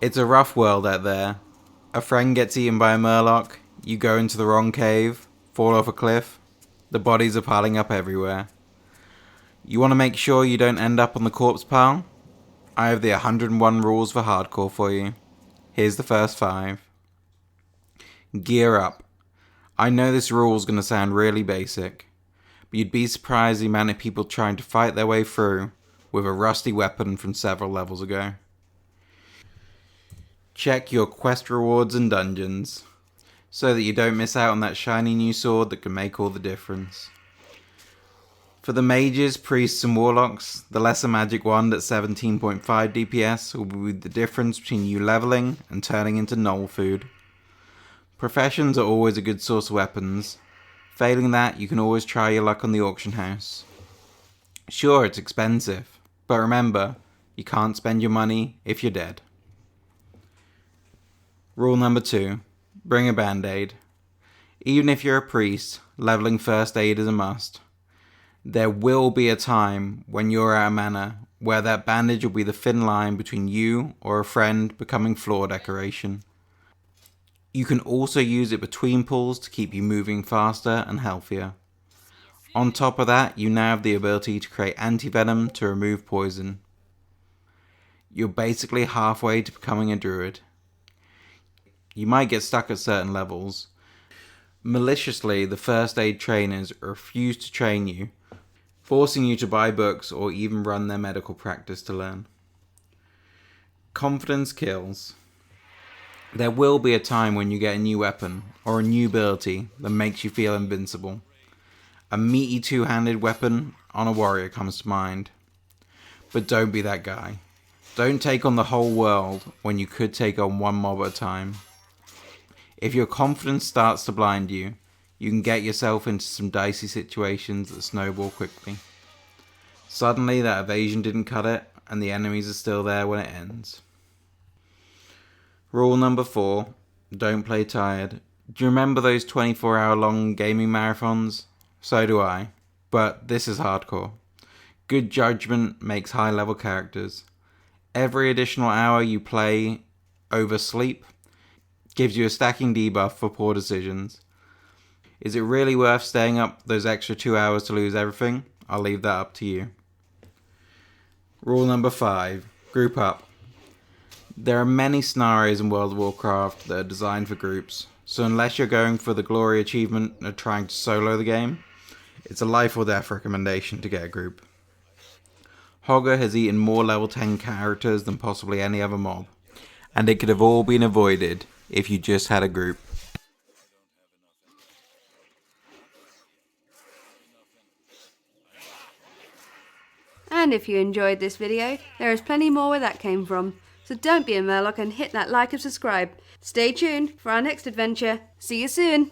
It's a rough world out there. A friend gets eaten by a murloc, you go into the wrong cave, fall off a cliff, the bodies are piling up everywhere. You want to make sure you don't end up on the corpse pile? I have the 101 rules for hardcore for you. Here's the first 5. Gear up. I know this rule is going to sound really basic, but you'd be surprised the amount of people trying to fight their way through with a rusty weapon from several levels ago. Check your quest rewards and dungeons, so that you don't miss out on that shiny new sword that can make all the difference. For the mages, priests and warlocks, the lesser magic wand at 17.5 DPS will be the difference between you leveling and turning into null food. Professions are always a good source of weapons. Failing that, you can always try your luck on the auction house. Sure, it's expensive, but remember, you can't spend your money if you're dead. Rule number 2. Bring a band-aid. Even if you're a priest, leveling first aid is a must. There will be a time when you're out of mana, where that bandage will be the thin line between you or a friend becoming floor decoration. You can also use it between pulls to keep you moving faster and healthier. On top of that, you now have the ability to create anti-venom to remove poison. You're basically halfway to becoming a druid. You might get stuck at certain levels. Maliciously, the first aid trainers refuse to train you, forcing you to buy books or even run their medical practice to learn. Confidence kills. There will be a time when you get a new weapon or a new ability that makes you feel invincible. A meaty two-handed weapon on a warrior comes to mind. But don't be that guy. Don't take on the whole world when you could take on one mob at a time. If your confidence starts to blind you, you can get yourself into some dicey situations that snowball quickly. Suddenly that evasion didn't cut it, and the enemies are still there when it ends. Rule number 4. Don't play tired. Do you remember those 24-hour long gaming marathons? So do I. But this is hardcore. Good judgment makes high-level characters. Every additional hour you play over sleep gives you a stacking debuff for poor decisions. Is it really worth staying up those extra 2 hours to lose everything? I'll leave that up to you. Rule number 5. Group up. There are many scenarios in World of Warcraft that are designed for groups, so unless you're going for the glory achievement of trying to solo the game, it's a life or death recommendation to get a group. Hogger has eaten more level 10 characters than possibly any other mob, and it could have all been avoided if you just had a group. And if you enjoyed this video, there is plenty more where that came from. So don't be a murloc and hit that like and subscribe. Stay tuned for our next adventure. See you soon!